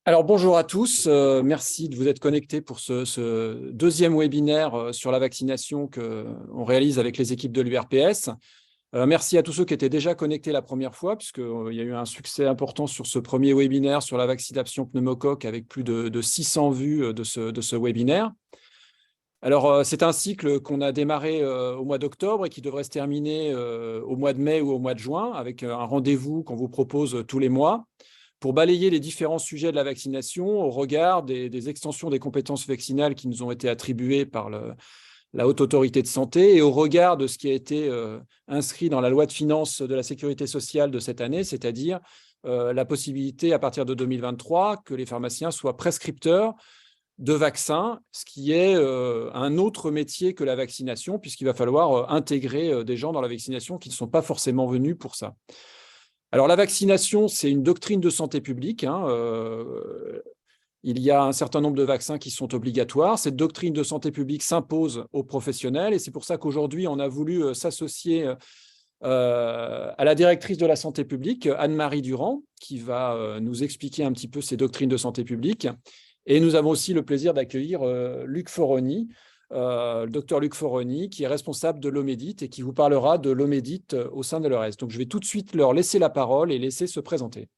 Alors bonjour à tous, merci de vous être connectés pour ce deuxième webinaire sur la vaccination qu'on réalise avec les équipes de l'URPS. Merci à tous ceux qui étaient déjà connectés la première fois, puisqu'il y a eu un succès important sur ce premier webinaire sur la vaccination pneumocoque avec plus de 600 vues de ce webinaire. Alors, c'est un cycle qu'on a démarré au mois d'octobre et qui devrait se terminer au mois de mai ou au mois de juin, avec un rendez-vous qu'on vous propose tous les mois pour balayer les différents sujets de la vaccination au regard des extensions des compétences vaccinales qui nous ont été attribuées par la Haute Autorité de Santé et au regard de ce qui a été inscrit dans la loi de finances de la Sécurité sociale de cette année, c'est-à-dire la possibilité, à partir de 2023, que les pharmaciens soient prescripteurs de vaccins, ce qui est un autre métier que la vaccination, puisqu'il va falloir intégrer des gens dans la vaccination qui ne sont pas forcément venus pour ça. Alors, la vaccination, c'est une doctrine de santé publique. Il y a un certain nombre de vaccins qui sont obligatoires. Cette doctrine de santé publique s'impose aux professionnels et c'est pour ça qu'aujourd'hui, on a voulu s'associer à la directrice de la santé publique, Anne-Marie Durand, qui va nous expliquer un petit peu ces doctrines de santé publique. Et nous avons aussi le plaisir d'accueillir Luc Foroni, le docteur Luc Foroni, qui est responsable de l'Omedit et qui vous parlera de l'Omedit au sein de l'ERS. Donc, je vais tout de suite leur laisser la parole et laisser se présenter.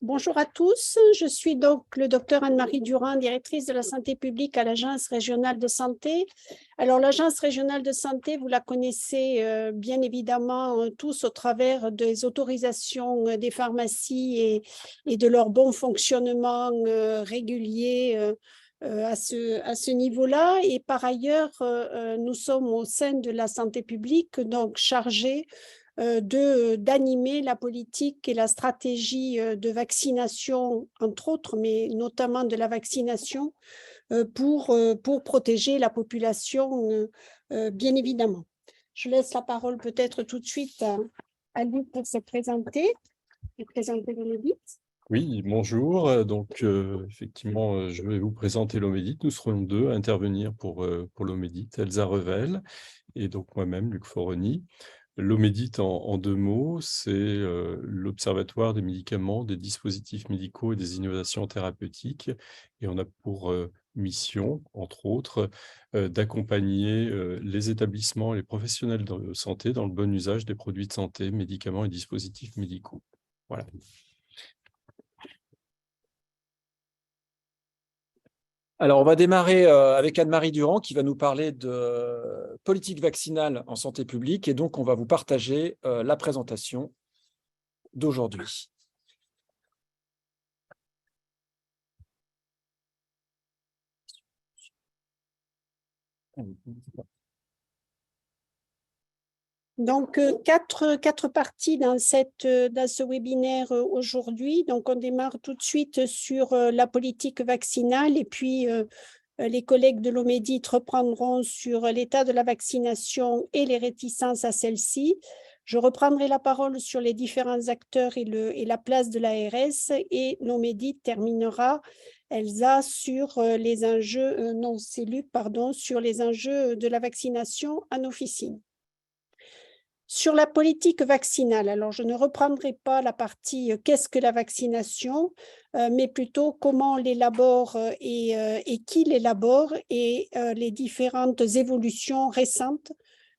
Bonjour à tous, je suis donc le docteur Anne-Marie Durand, directrice de la santé publique à l'Agence régionale de santé. Alors, l'Agence régionale de santé, vous la connaissez bien évidemment tous au travers des autorisations des pharmacies et de leur bon fonctionnement régulier à ce niveau-là. Et par ailleurs, nous sommes au sein de la santé publique, donc chargés d'animer la politique et la stratégie de vaccination, entre autres, mais notamment de la vaccination pour protéger la population, bien évidemment. Je laisse la parole peut-être tout de suite à Luc pour se présenter et présenter l'Omedit. Oui, bonjour. Donc, effectivement, je vais vous présenter l'Omedit. Nous serons deux à intervenir pour l'Omedit, Elsa Revel et donc moi-même, Luc Foroni. L'Omedit, en deux mots, c'est l'Observatoire des médicaments, des dispositifs médicaux et des innovations thérapeutiques. Et on a pour mission, entre autres, d'accompagner les établissements et les professionnels de santé dans le bon usage des produits de santé, médicaments et dispositifs médicaux. Voilà. Alors, on va démarrer avec Anne-Marie Durand qui va nous parler de politique vaccinale en santé publique et donc on va vous partager la présentation d'aujourd'hui. Donc, quatre parties dans ce webinaire aujourd'hui. Donc, on démarre tout de suite sur la politique vaccinale et puis les collègues de l'Omedit reprendront sur l'état de la vaccination et les réticences à celle-ci. Je reprendrai la parole sur les différents acteurs et la place de l'ARS et l'Omedit terminera, Elsa, sur les enjeux, non, c'est Luc, pardon, sur les enjeux de la vaccination en officine. Sur la politique vaccinale, alors je ne reprendrai pas la partie qu'est-ce que la vaccination, mais plutôt comment on l'élabore et qui l'élabore et les différentes évolutions récentes,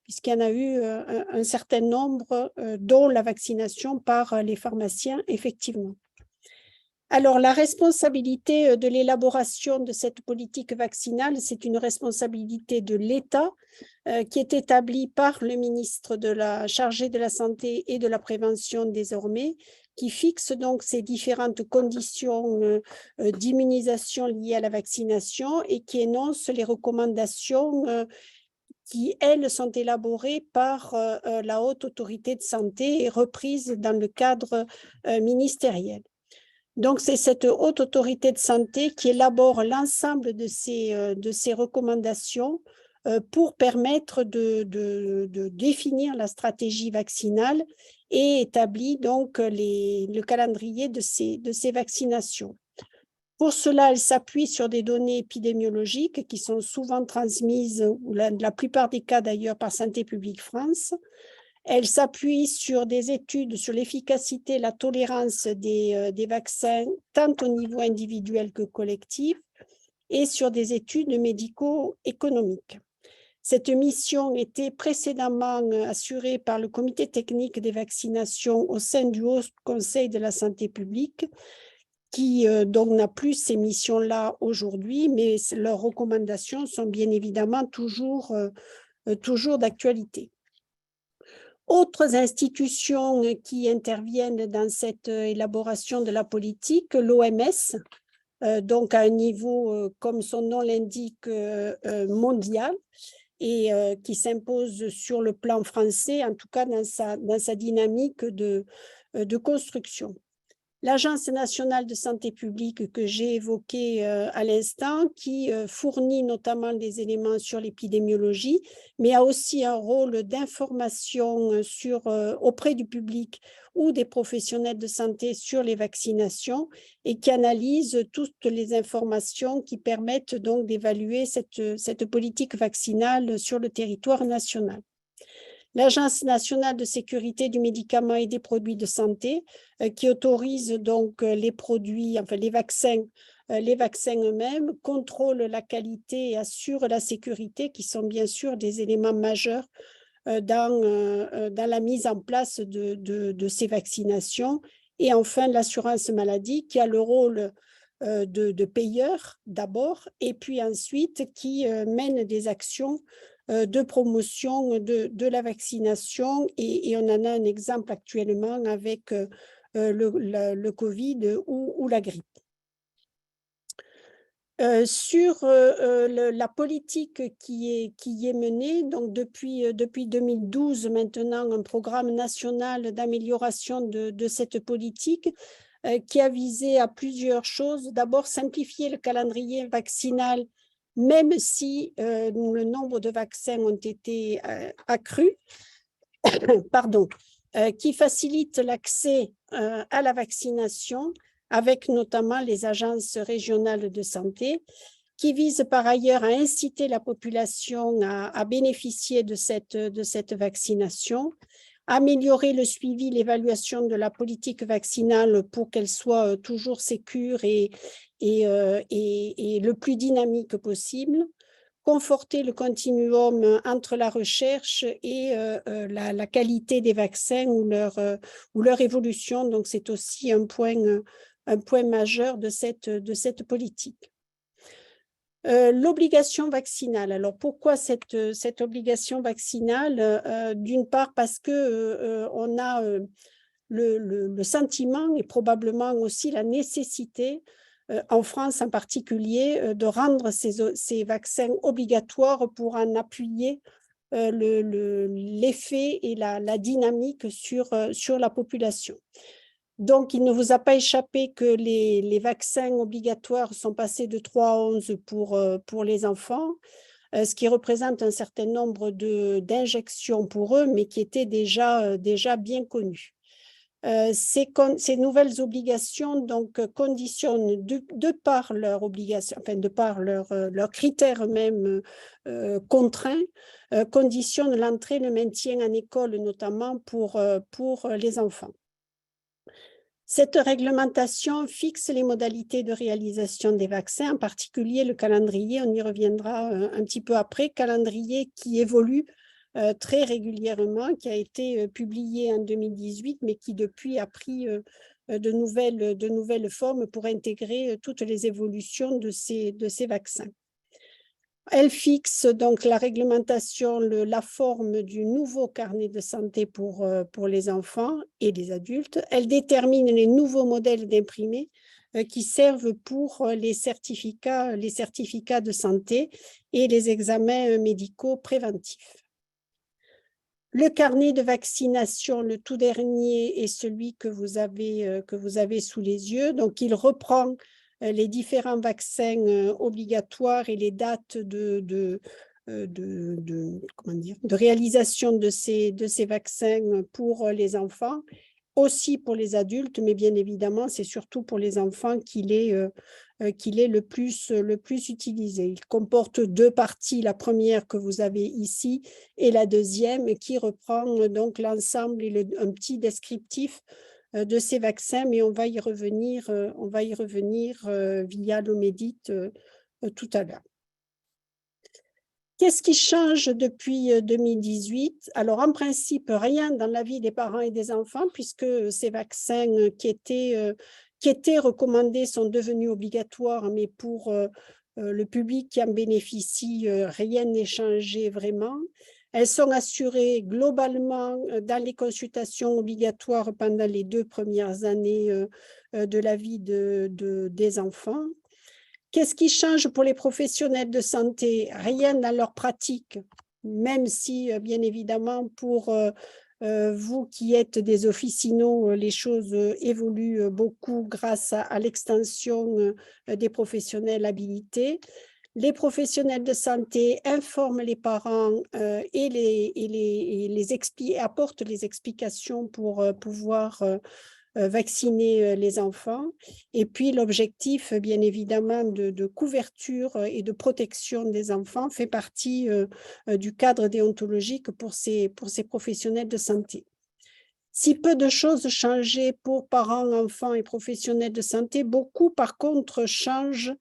puisqu'il y en a eu un certain nombre, dont la vaccination par les pharmaciens, effectivement. Alors, la responsabilité de l'élaboration de cette politique vaccinale, c'est une responsabilité de l'État qui est établie par le ministre chargé de la Santé et de la Prévention désormais, qui fixe donc ces différentes conditions d'immunisation liées à la vaccination et qui énonce les recommandations qui, elles, sont élaborées par la Haute Autorité de Santé et reprises dans le cadre ministériel. Donc, c'est cette haute autorité de santé qui élabore l'ensemble de ces recommandations pour permettre de définir la stratégie vaccinale et établit donc le calendrier de ces vaccinations. Pour cela, elle s'appuie sur des données épidémiologiques qui sont souvent transmises, ou la plupart des cas d'ailleurs, par Santé publique France. Elle s'appuie sur des études sur l'efficacité et la tolérance des vaccins, tant au niveau individuel que collectif, et sur des études médico-économiques. Cette mission était précédemment assurée par le comité technique des vaccinations au sein du Haut Conseil de la santé publique, qui donc n'a plus ces missions-là aujourd'hui, mais leurs recommandations sont bien évidemment toujours d'actualité. Autres institutions qui interviennent dans cette élaboration de la politique, l'OMS, donc à un niveau, comme son nom l'indique, mondial, et qui s'impose sur le plan français, en tout cas dans sa dynamique de construction. L'Agence nationale de santé publique que j'ai évoquée à l'instant, qui fournit notamment des éléments sur l'épidémiologie, mais a aussi un rôle d'information auprès du public ou des professionnels de santé sur les vaccinations et qui analyse toutes les informations qui permettent donc d'évaluer cette politique vaccinale sur le territoire national. L'Agence nationale de sécurité du médicament et des produits de santé, qui autorise donc les produits, enfin les vaccins eux-mêmes, contrôle la qualité et assure la sécurité, qui sont bien sûr des éléments majeurs dans la mise en place de ces vaccinations. Et enfin, l'assurance maladie, qui a le rôle de payeur d'abord, et puis ensuite qui mène des actions de promotion de la vaccination, et on en a un exemple actuellement avec le Covid ou la grippe. Sur la politique qui est menée, donc depuis 2012 maintenant, un programme national d'amélioration de cette politique qui a visé à plusieurs choses. D'abord, simplifier le calendrier vaccinal, même si le nombre de vaccins ont été accrus, pardon, qui facilite l'accès à la vaccination, avec notamment les agences régionales de santé, qui vise par ailleurs à inciter la population à bénéficier de cette vaccination, améliorer le suivi, l'évaluation de la politique vaccinale pour qu'elle soit toujours sécure et le plus dynamique possible, conforter le continuum entre la recherche et la qualité des vaccins ou leur évolution. Donc, c'est aussi un point majeur de cette politique. L'obligation vaccinale. Alors, pourquoi cette obligation vaccinale? D'une part, parce qu'on a le sentiment et probablement aussi la nécessité, en France en particulier, de rendre ces vaccins obligatoires pour en appuyer l'effet et la dynamique sur la population. Donc, il ne vous a pas échappé que les vaccins obligatoires sont passés de 3 à 11 pour les enfants, ce qui représente un certain nombre d'injections pour eux, mais qui étaient déjà bien connus. Ces nouvelles obligations donc conditionnent de par leur obligation, enfin de par leurs critères même contraints, conditionnent l'entrée, le maintien en école notamment pour les enfants. Cette réglementation fixe les modalités de réalisation des vaccins, en particulier le calendrier, on y reviendra un petit peu après, calendrier qui évolue très régulièrement, qui a été publié en 2018, mais qui depuis a pris de nouvelles formes pour intégrer toutes les évolutions de ces vaccins. Elle fixe donc la réglementation, la forme du nouveau carnet de santé pour les enfants et les adultes. Elle détermine les nouveaux modèles d'imprimés qui servent pour les certificats de santé et les examens médicaux préventifs. Le carnet de vaccination, le tout dernier, est celui que vous avez sous les yeux. Donc, il reprend les différents vaccins obligatoires et les dates de réalisation de ces vaccins pour les enfants. aussi pour les adultes, mais bien évidemment, c'est surtout pour les enfants qu'il est le plus utilisé. Il comporte deux parties, la première que vous avez ici et la deuxième qui reprend donc l'ensemble et un petit descriptif de ces vaccins, mais on va y revenir via l'Omédit tout à l'heure. Qu'est-ce qui change depuis 2018? Alors, en principe, rien dans la vie des parents et des enfants, puisque ces vaccins qui étaient recommandés sont devenus obligatoires, mais pour le public qui en bénéficie, rien n'est changé vraiment. Elles sont assurées globalement dans les consultations obligatoires pendant les 2 premières années de la vie des enfants. Qu'est-ce qui change pour les professionnels de santé? Rien dans leur pratique, même si, bien évidemment, pour vous qui êtes des officinaux, les choses évoluent beaucoup grâce à l'extension des professionnels habilités. Les professionnels de santé informent les parents et apportent les explications pour pouvoir vacciner les enfants. Et puis l'objectif, bien évidemment, de couverture et de protection des enfants fait partie du cadre déontologique pour ces professionnels de santé. Si peu de choses changeaient pour parents, enfants et professionnels de santé, beaucoup par contre changent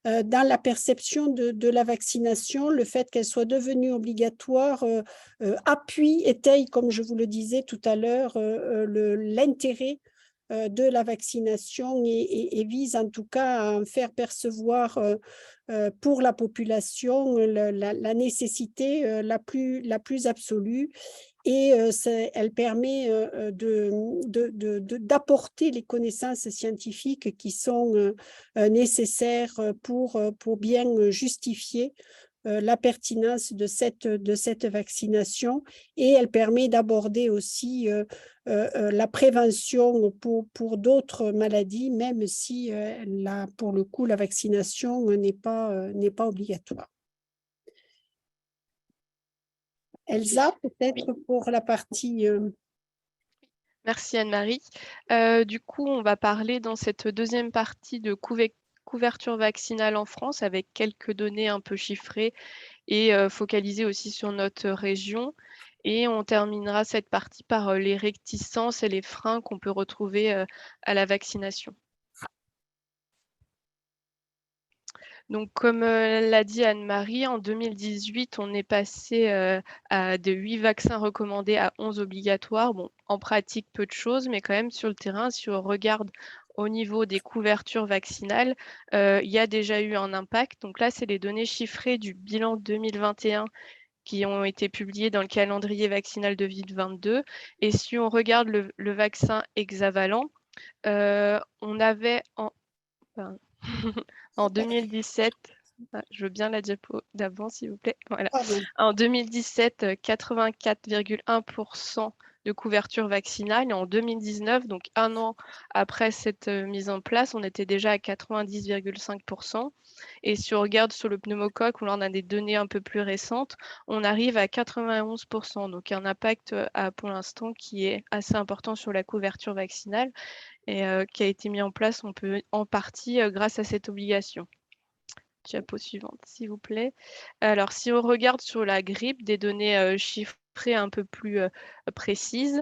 dans la perception de la vaccination. Le fait qu'elle soit devenue obligatoire étaye, comme je vous le disais tout à l'heure, l'intérêt de la vaccination et vise en tout cas à en faire percevoir pour la population la nécessité la plus absolue. Et elle permet d'apporter les connaissances scientifiques qui sont nécessaires pour bien justifier la pertinence de cette vaccination, et elle permet d'aborder aussi la prévention pour d'autres maladies, même si pour le coup la vaccination n'est pas obligatoire. Elsa, peut-être pour la partie... Merci Anne-Marie. Du coup, on va parler dans cette deuxième partie de couverture vaccinale en France avec quelques données un peu chiffrées et focalisées aussi sur notre région. Et on terminera cette partie par les réticences et les freins qu'on peut retrouver à la vaccination. Donc, comme l'a dit Anne-Marie, en 2018, on est passé de 8 vaccins recommandés à 11 obligatoires. Bon, en pratique, peu de choses, mais quand même sur le terrain, si on regarde au niveau des couvertures vaccinales, il y a déjà eu un impact. Donc là, c'est les données chiffrées du bilan 2021 qui ont été publiées dans le calendrier vaccinal 2022. Et si on regarde le vaccin hexavalent, on avait en 2017, je veux bien la diapo d'avant, s'il vous plaît. Voilà. En 2017, 84,1% de couverture vaccinale. Et en 2019, donc un an après cette mise en place, on était déjà à 90,5%. Et si on regarde sur le pneumocoque, où là on a des données un peu plus récentes, on arrive à 91%. Donc un impact pour l'instant qui est assez important sur la couverture vaccinale et qui a été mis en place en partie grâce à cette obligation. Diapo suivante, s'il vous plaît. Alors, si on regarde sur la grippe, des données chiffrées un peu plus précises.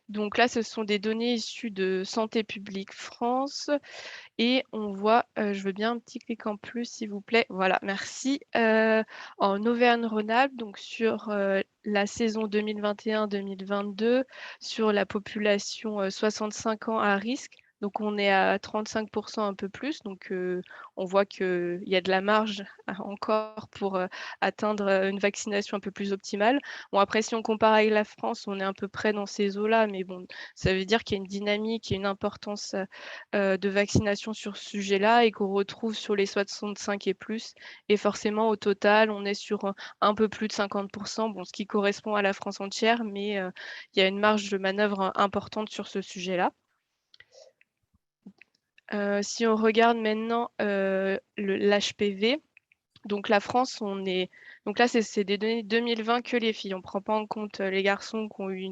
Donc là, ce sont des données issues de Santé publique France. Et on voit, je veux bien un petit clic en plus, s'il vous plaît. Voilà, merci. En Auvergne-Rhône-Alpes, donc sur la saison 2021-2022, sur la population 65 ans à risque. Donc, on est à 35%, un peu plus. Donc, on voit qu'il y a de la marge encore pour atteindre une vaccination un peu plus optimale. Bon, après, si on compare avec la France, on est à peu près dans ces eaux-là. Mais bon, ça veut dire qu'il y a une dynamique et une importance de vaccination sur ce sujet-là et qu'on retrouve sur les 65 et plus. Et forcément, au total, on est sur un peu plus de 50%, bon, ce qui correspond à la France entière, mais il y a une marge de manœuvre importante sur ce sujet-là. Si on regarde maintenant l'HPV, donc la France, donc là, c'est des données 2020 que les filles. On ne prend pas en compte les garçons qui ont eu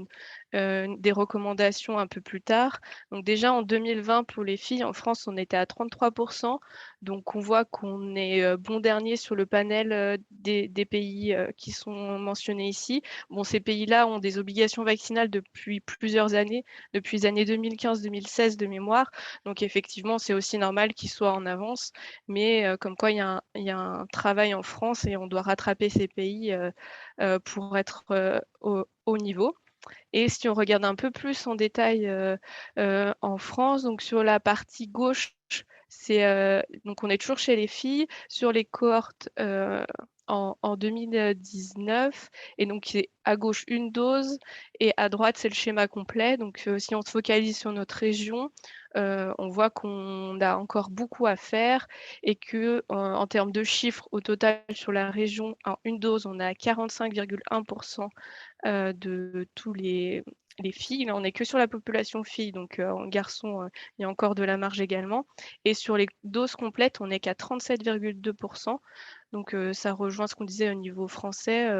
des recommandations un peu plus tard. Donc déjà en 2020, pour les filles, en France, on était à 33%. Donc on voit qu'on est bon dernier sur le panel des pays qui sont mentionnés ici. Bon, ces pays-là ont des obligations vaccinales depuis plusieurs années, depuis les années 2015-2016 de mémoire. Donc effectivement, c'est aussi normal qu'ils soient en avance. Mais comme quoi, il y a un travail en France et on doit rattraper ces pays pour être au niveau. Et si on regarde un peu plus en détail en France, donc sur la partie gauche, donc on est toujours chez les filles, sur les cohortes en 2019, et donc c'est à gauche une dose, et à droite c'est le schéma complet. Donc si on se focalise sur notre région, on voit qu'on a encore beaucoup à faire, et que en termes de chiffres, au total sur la région, en une dose, on a 45,1% de tous les filles. Là, on n'est que sur la population filles, donc en garçons, il y a encore de la marge également. Et sur les doses complètes, on n'est qu'à 37,2%. Donc ça rejoint ce qu'on disait au niveau français.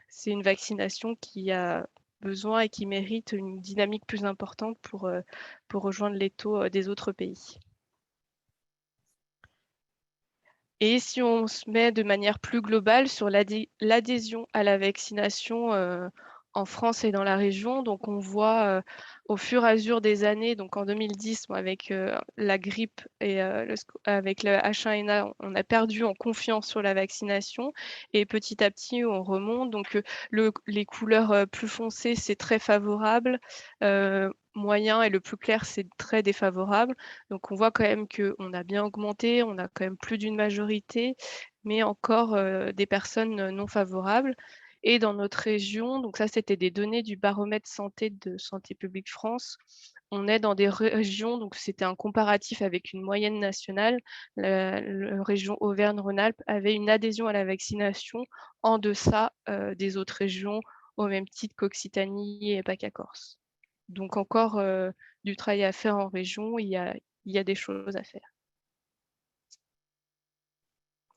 C'est une vaccination qui a besoin et qui mérite une dynamique plus importante pour rejoindre les taux des autres pays. Et si on se met de manière plus globale sur l'adhésion à la vaccination en France et dans la région, donc on voit au fur et à mesure des années, donc en 2010, avec la grippe et avec le H1N1, on a perdu en confiance sur la vaccination, et petit à petit on remonte. Donc les couleurs plus foncées, c'est très favorable, moyen et le plus clair, c'est très défavorable. Donc on voit quand même qu'on a bien augmenté, on a quand même plus d'une majorité, mais encore des personnes non favorables. Et dans notre région, donc ça c'était des données du baromètre santé de Santé publique France, on est dans des régions, donc c'était un comparatif avec une moyenne nationale. La région Auvergne-Rhône-Alpes avait une adhésion à la vaccination en deçà des autres régions, au même titre qu'Occitanie et PACA-Corse. Donc encore du travail à faire en région, il y a des choses à faire.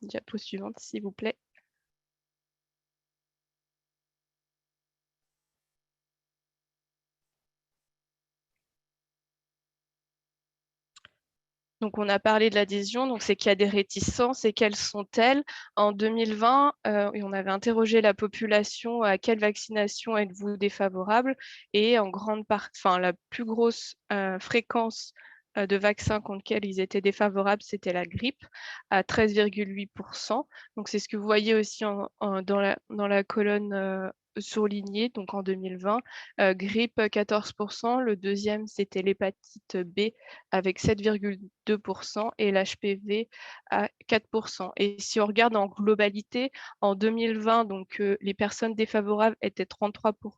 Diapo suivante, s'il vous plaît. Donc, on a parlé de l'adhésion, donc c'est qu'il y a des réticences, et quelles sont-elles? En 2020, on avait interrogé la population à quelle vaccination êtes-vous défavorable, et en grande partie, enfin la plus grosse fréquence de vaccins contre lesquels ils étaient défavorables, c'était la grippe, à 13,8%. Donc c'est ce que vous voyez aussi dans la colonne surlignée, donc en 2020. Grippe 14%, le deuxième c'était l'hépatite B avec 7,2% et l'HPV à 4%. Et si on regarde en globalité, en 2020, donc, les personnes défavorables étaient 33%.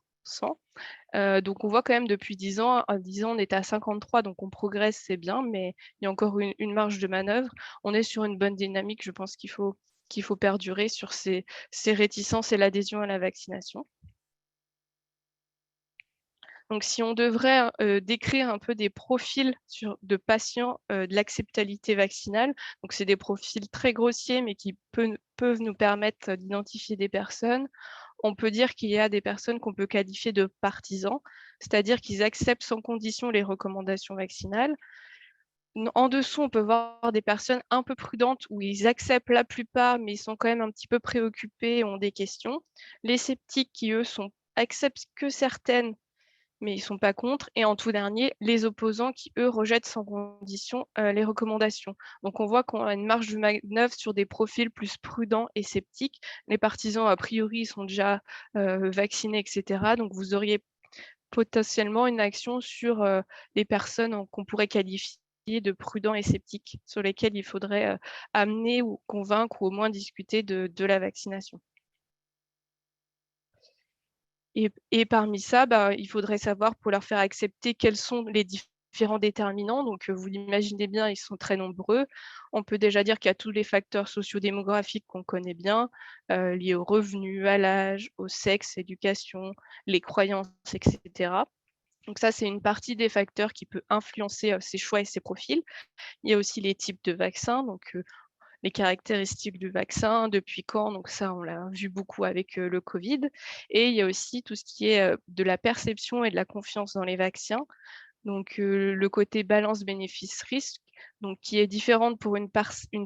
Donc on voit quand même depuis 10 ans, on était à 53, donc on progresse, c'est bien, mais il y a encore une marge de manœuvre. On est sur une bonne dynamique, je pense qu'il faut perdurer sur ces réticences et l'adhésion à la vaccination. Donc, si on devrait décrire un peu des profils de patients de l'acceptabilité vaccinale, donc c'est des profils très grossiers, mais qui peuvent nous permettre d'identifier des personnes. On peut dire qu'il y a des personnes qu'on peut qualifier de partisans, c'est-à-dire qu'ils acceptent sans condition les recommandations vaccinales. En dessous, on peut voir des personnes un peu prudentes où ils acceptent la plupart, mais ils sont quand même un petit peu préoccupés et ont des questions. Les sceptiques qui, eux, acceptent que certaines, mais ils ne sont pas contre. Et en tout dernier, les opposants qui, eux, rejettent sans condition les recommandations. Donc, on voit qu'on a une marge de manœuvre sur des profils plus prudents et sceptiques. Les partisans, a priori, sont déjà vaccinés, etc. Donc, vous auriez potentiellement une action sur les personnes qu'on pourrait qualifier de prudents et sceptiques, sur lesquels il faudrait amener ou convaincre ou au moins discuter de la vaccination. Et parmi ça, il faudrait savoir pour leur faire accepter quels sont les différents déterminants. Donc, vous l'imaginez bien, ils sont très nombreux. On peut déjà dire qu'il y a tous les facteurs sociodémographiques qu'on connaît bien, liés au revenu, à l'âge, au sexe, l'éducation, les croyances, etc. Donc ça, c'est une partie des facteurs qui peut influencer ces choix et ces profils. Il y a aussi les types de vaccins. Donc, les caractéristiques du vaccin, depuis quand, donc ça on l'a vu beaucoup avec le Covid. Et il y a aussi tout ce qui est de la perception et de la confiance dans les vaccins. Donc le côté balance bénéfice-risque, donc qui est différente pour une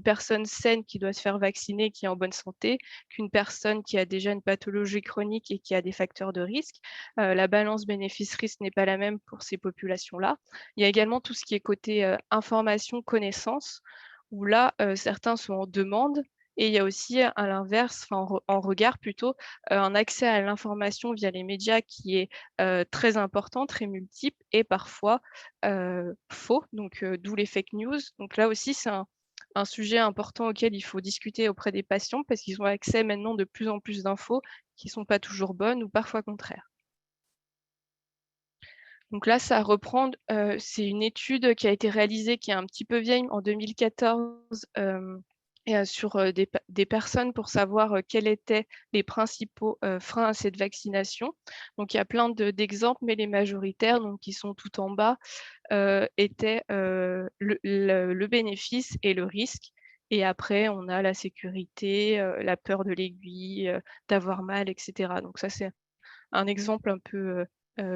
personne saine qui doit se faire vacciner, qui est en bonne santé, qu'une personne qui a déjà une pathologie chronique et qui a des facteurs de risque. La balance bénéfice-risque n'est pas la même pour ces populations-là. Il y a également tout ce qui est côté information, connaissance, où là, certains sont en demande. Et il y a aussi, à l'inverse, en regard plutôt, un accès à l'information via les médias qui est très important, très multiple et parfois faux, donc d'où les fake news. Donc là aussi, c'est un sujet important auquel il faut discuter auprès des patients parce qu'ils ont accès maintenant de plus en plus d'infos qui ne sont pas toujours bonnes ou parfois contraires. Donc là, ça reprend, c'est une étude qui a été réalisée, qui est un petit peu vieille, en 2014, sur des personnes pour savoir quels étaient les principaux freins à cette vaccination. Donc il y a plein d'exemples, mais les majoritaires, donc qui sont tout en bas, étaient le bénéfice et le risque. Et après, on a la sécurité, la peur de l'aiguille, d'avoir mal, etc. Donc ça, c'est un exemple un peu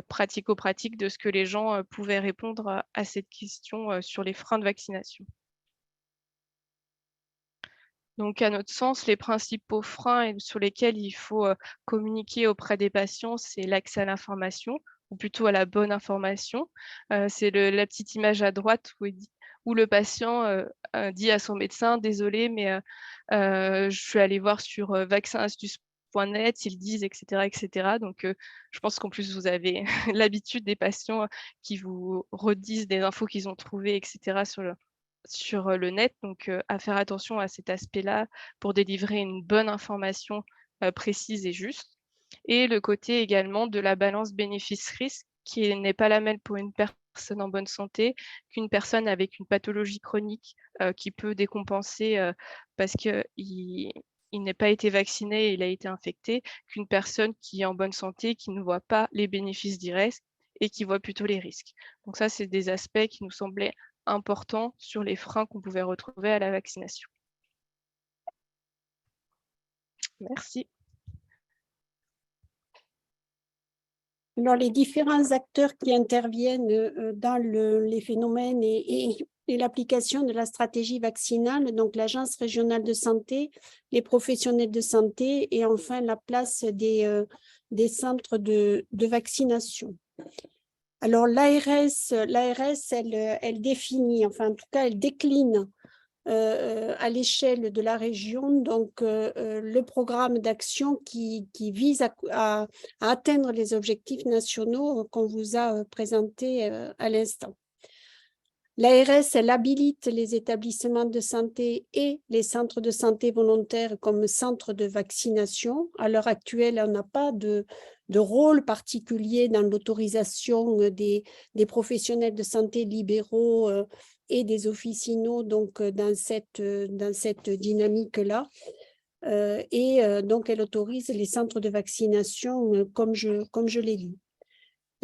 pratico-pratique de ce que les gens pouvaient répondre à cette question sur les freins de vaccination. Donc, à notre sens, les principaux freins sur lesquels il faut communiquer auprès des patients, c'est l'accès à l'information, ou plutôt à la bonne information. C'est la petite image à droite où le patient dit à son médecin, désolé, mais je suis allé voir sur vaccinastuce.net, ils disent, etc. etc. Donc, je pense qu'en plus, vous avez l'habitude des patients qui vous redisent des infos qu'ils ont trouvées, etc. sur le net. Donc, à faire attention à cet aspect-là pour délivrer une bonne information précise et juste. Et le côté également de la balance bénéfice-risque qui n'est pas la même pour une personne en bonne santé qu'une personne avec une pathologie chronique qui peut décompenser parce qu'il n'a pas été vacciné, il a été infecté, qu'une personne qui est en bonne santé, qui ne voit pas les bénéfices directs et qui voit plutôt les risques. Donc ça, c'est des aspects qui nous semblaient importants sur les freins qu'on pouvait retrouver à la vaccination. Merci. Alors, les différents acteurs qui interviennent dans les phénomènes et l'application de la stratégie vaccinale, donc l'Agence régionale de santé, les professionnels de santé et enfin la place des centres de vaccination. Alors, l'ARS, elle définit, enfin en tout cas, elle décline à l'échelle de la région, donc le programme d'action qui vise à atteindre les objectifs nationaux qu'on vous a présentés à l'instant. L'ARS, elle habilite les établissements de santé et les centres de santé volontaires comme centres de vaccination. À l'heure actuelle, on n'a pas de rôle particulier dans l'autorisation des professionnels de santé libéraux et des officinaux donc, dans cette dynamique-là. Donc, elle autorise les centres de vaccination comme je l'ai dit.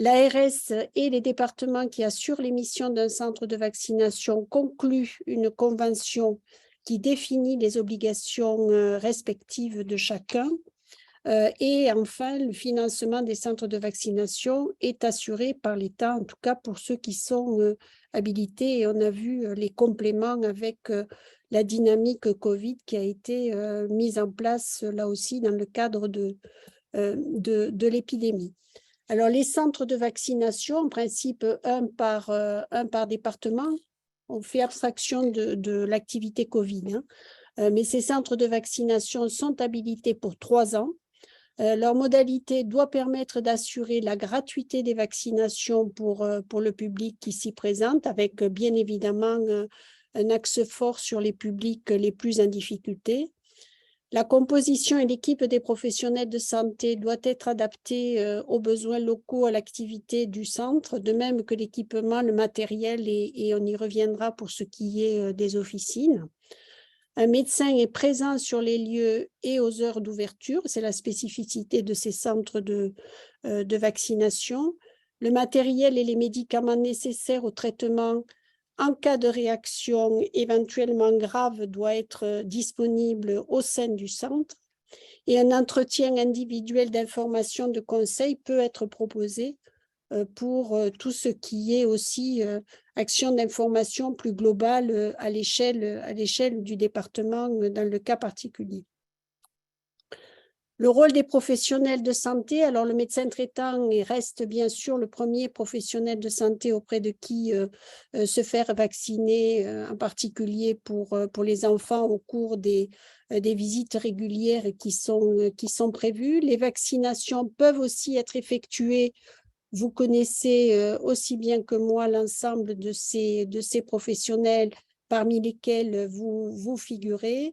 L'ARS et les départements qui assurent les missions d'un centre de vaccination concluent une convention qui définit les obligations respectives de chacun. Et enfin, le financement des centres de vaccination est assuré par l'État, en tout cas pour ceux qui sont habilités. Et on a vu les compléments avec la dynamique Covid qui a été mise en place là aussi dans le cadre de l'épidémie. Alors, les centres de vaccination, en principe, un par département, on fait abstraction de l'activité Covid, mais ces centres de vaccination sont habilités pour 3 ans. Leur modalité doit permettre d'assurer la gratuité des vaccinations pour le public qui s'y présente, avec bien évidemment un axe fort sur les publics les plus en difficulté. La composition et l'équipe des professionnels de santé doit être adaptée aux besoins locaux, à l'activité du centre, de même que l'équipement, le matériel, et on y reviendra pour ce qui est des officines. Un médecin est présent sur les lieux et aux heures d'ouverture, c'est la spécificité de ces centres de vaccination. Le matériel et les médicaments nécessaires au traitement en cas de réaction éventuellement grave, doit être disponible au sein du centre. Et un entretien individuel d'information de conseil peut être proposé pour tout ce qui est aussi action d'information plus globale à l'échelle du département dans le cas particulier. Le rôle des professionnels de santé, alors le médecin traitant reste bien sûr le premier professionnel de santé auprès de qui se faire vacciner, en particulier pour les enfants au cours des visites régulières qui sont prévues. Les vaccinations peuvent aussi être effectuées. Vous connaissez aussi bien que moi l'ensemble de ces professionnels parmi lesquels vous figurez.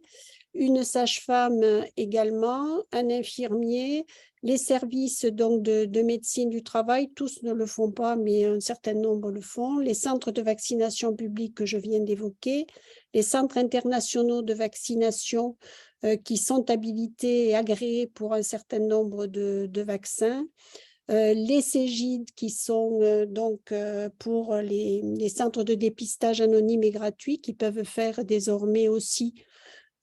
Une sage-femme également, un infirmier, les services donc de médecine du travail, tous ne le font pas, mais un certain nombre le font, les centres de vaccination publics que je viens d'évoquer, les centres internationaux de vaccination qui sont habilités et agréés pour un certain nombre de vaccins, les CEGID qui sont donc pour les centres de dépistage anonymes et gratuits qui peuvent faire désormais aussi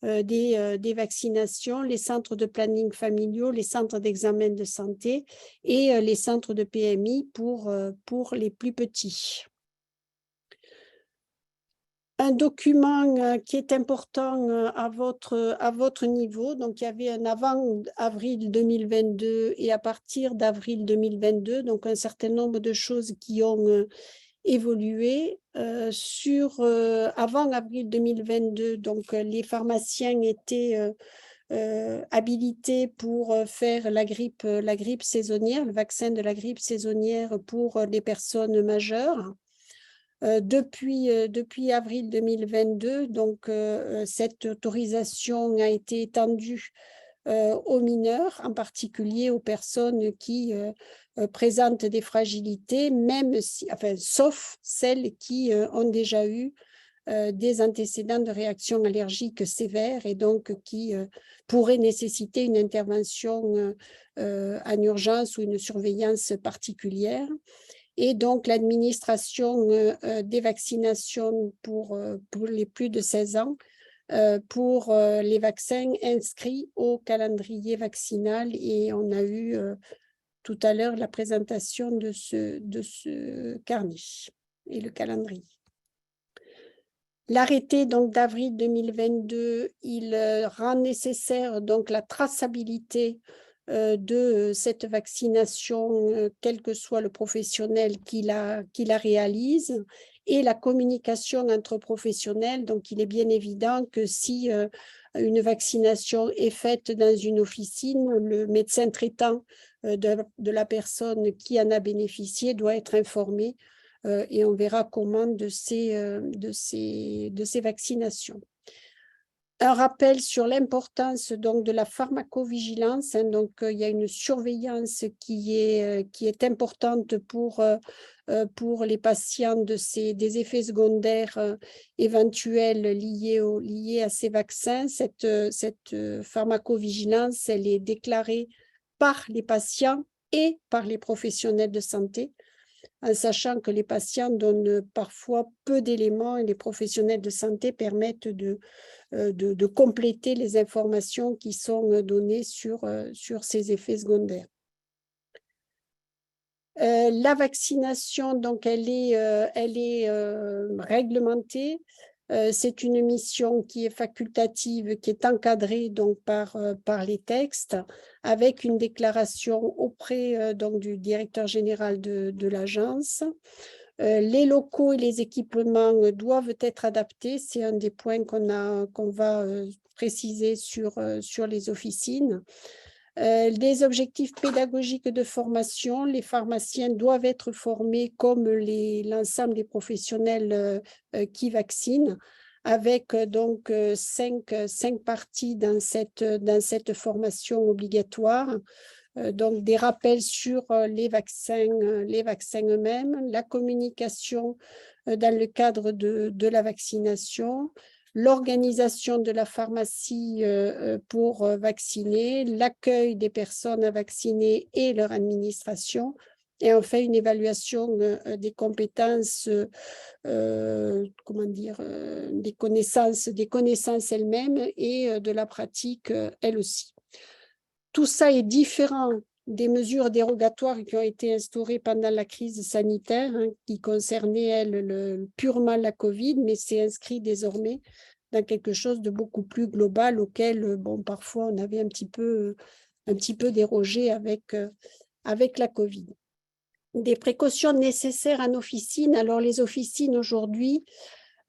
des vaccinations, les centres de planning familiaux, les centres d'examen de santé et les centres de PMI pour les plus petits. Un document qui est important à votre niveau, donc il y avait un avant avril 2022 et à partir d'avril 2022, donc un certain nombre de choses qui ont évolué. Avant avril 2022, donc les pharmaciens étaient habilités pour faire la grippe saisonnière, le vaccin de la grippe saisonnière pour les personnes majeures. Depuis avril 2022, donc cette autorisation a été étendue aux mineurs, en particulier aux personnes qui présentent des fragilités, sauf celles qui ont déjà eu des antécédents de réactions allergiques sévères et donc qui pourraient nécessiter une intervention en urgence ou une surveillance particulière. Et donc, l'administration des vaccinations pour les plus de 16 ans, pour les vaccins inscrits au calendrier vaccinal. Et on a eu tout à l'heure la présentation de ce carnet et le calendrier. L'arrêté d'avril 2022, il rend nécessaire donc la traçabilité de cette vaccination, quel que soit le professionnel qui la réalise, et la communication entre professionnels. Donc, il est bien évident que si une vaccination est faite dans une officine, le médecin traitant de la personne qui en a bénéficié doit être informé et on verra comment de ces vaccinations. Un rappel sur l'importance donc de la pharmacovigilance. Donc, il y a une surveillance qui est importante pour les patients des effets secondaires éventuels liés à ces vaccins. Cette pharmacovigilance, elle est déclarée par les patients et par les professionnels de santé, en sachant que les patients donnent parfois peu d'éléments et les professionnels de santé permettent de compléter les informations qui sont données sur ces effets secondaires. La vaccination, donc, elle est réglementée. C'est une mission qui est facultative, qui est encadrée donc par les textes, avec une déclaration auprès donc du directeur général de l'agence. Les locaux et les équipements doivent être adaptés. C'est un des points qu'on va préciser sur les officines. Les objectifs pédagogiques de formation, les pharmaciens doivent être formés comme l'ensemble des professionnels qui vaccinent, avec donc 5 parties dans cette formation obligatoire. Donc des rappels sur les vaccins eux-mêmes, la communication dans le cadre de la vaccination, l'organisation de la pharmacie pour vacciner, l'accueil des personnes à vacciner et leur administration, Et enfin, une évaluation des compétences, des connaissances elles-mêmes et de la pratique elle aussi. Tout ça est différent des mesures dérogatoires qui ont été instaurées pendant la crise sanitaire, qui concernaient, elles, purement la Covid, mais c'est inscrit désormais dans quelque chose de beaucoup plus global auquel, bon, parfois, on avait un petit peu dérogé avec la Covid. Des précautions nécessaires en officine. Alors, les officines aujourd'hui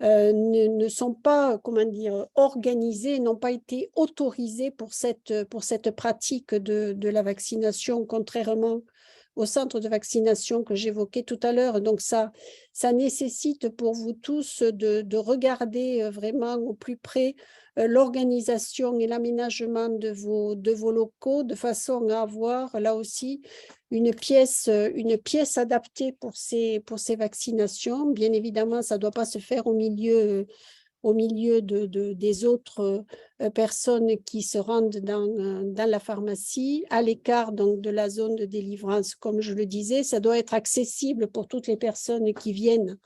ne sont pas, organisées, n'ont pas été autorisées pour cette pratique de la vaccination, contrairement au centre de vaccination que j'évoquais tout à l'heure. Donc, ça nécessite pour vous tous de regarder vraiment au plus près l'organisation et l'aménagement de vos locaux, de façon à avoir là aussi une pièce adaptée pour ces vaccinations. Bien évidemment, ça ne doit pas se faire au milieu des autres personnes qui se rendent dans la pharmacie, à l'écart donc de la zone de délivrance, comme je le disais. Ça doit être accessible pour toutes les personnes qui viennent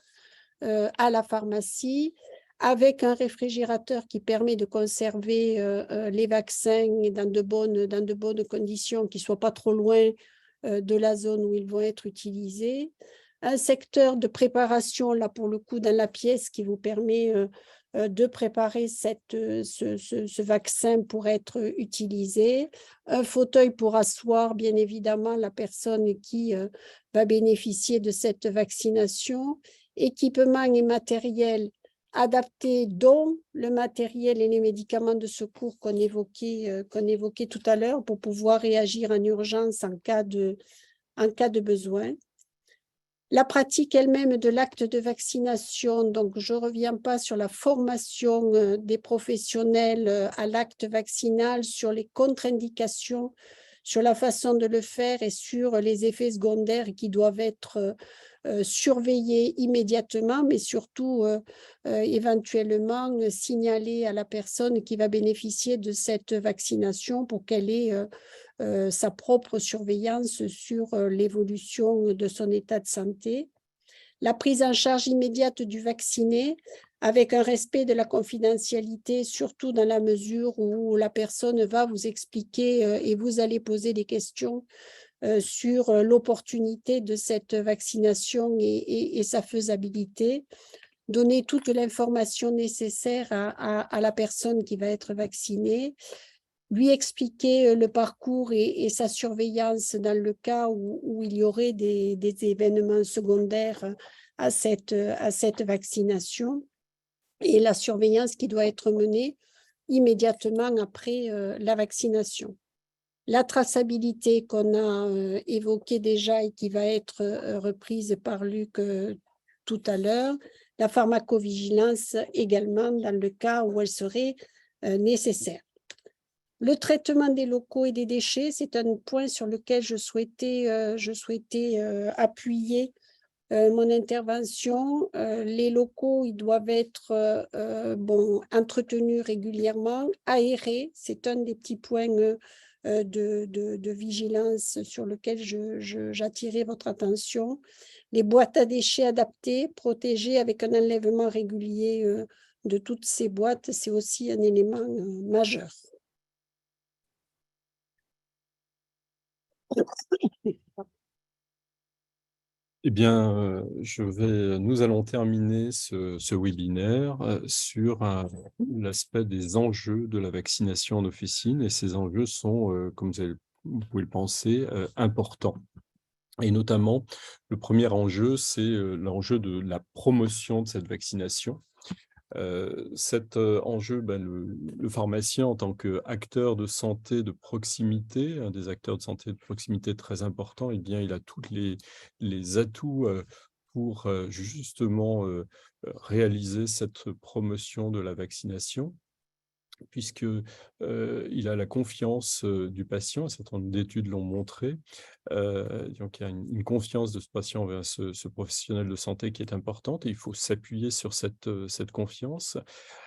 à la pharmacie, avec un réfrigérateur qui permet de conserver les vaccins dans de bonnes conditions, qui ne soient pas trop loin de la zone où ils vont être utilisés. Un secteur de préparation, là pour le coup, dans la pièce qui vous permet de préparer ce vaccin pour être utilisé. Un fauteuil pour asseoir, bien évidemment, la personne qui va bénéficier de cette vaccination. Équipement et matériel adapté, dont le matériel et les médicaments de secours qu'on évoquait tout à l'heure pour pouvoir réagir en urgence en cas de besoin. La pratique elle-même de l'acte de vaccination, donc je ne reviens pas sur la formation des professionnels à l'acte vaccinal, sur les contre-indications, sur la façon de le faire et sur les effets secondaires qui doivent être surveillés immédiatement, mais surtout éventuellement signaler à la personne qui va bénéficier de cette vaccination pour qu'elle ait sa propre surveillance sur l'évolution de son état de santé. La prise en charge immédiate du vacciné avec un respect de la confidentialité, surtout dans la mesure où la personne va vous expliquer et vous allez poser des questions sur l'opportunité de cette vaccination et sa faisabilité. Donner toute l'information nécessaire à la personne qui va être vaccinée, lui expliquer le parcours et sa surveillance dans le cas où il y aurait des événements secondaires à cette vaccination, et la surveillance qui doit être menée immédiatement après la vaccination. La traçabilité qu'on a évoquée déjà et qui va être reprise par Luc tout à l'heure, la pharmacovigilance également dans le cas où elle serait nécessaire. Le traitement des locaux et des déchets, c'est un point sur lequel je souhaitais appuyer mon intervention. Les locaux, ils doivent être entretenus régulièrement, aérés. C'est un des petits points de vigilance sur lequel j'attirais votre attention. Les boîtes à déchets adaptées, protégées avec un enlèvement régulier de toutes ces boîtes, c'est aussi un élément majeur. Eh bien, nous allons terminer ce webinaire sur l'aspect des enjeux de la vaccination en officine, et ces enjeux sont, comme vous pouvez le penser, importants. Et notamment, le premier enjeu, c'est l'enjeu de la promotion de cette vaccination. Cet enjeu, le pharmacien, en tant qu'acteur de santé de proximité, un des acteurs de santé de proximité très importants, eh bien, il a tous les atouts pour justement réaliser cette promotion de la vaccination, puisque il a la confiance du patient. Un certain nombre d'études l'ont montré. Donc il y a une confiance de ce patient vers ce professionnel de santé qui est importante, et il faut s'appuyer sur cette confiance.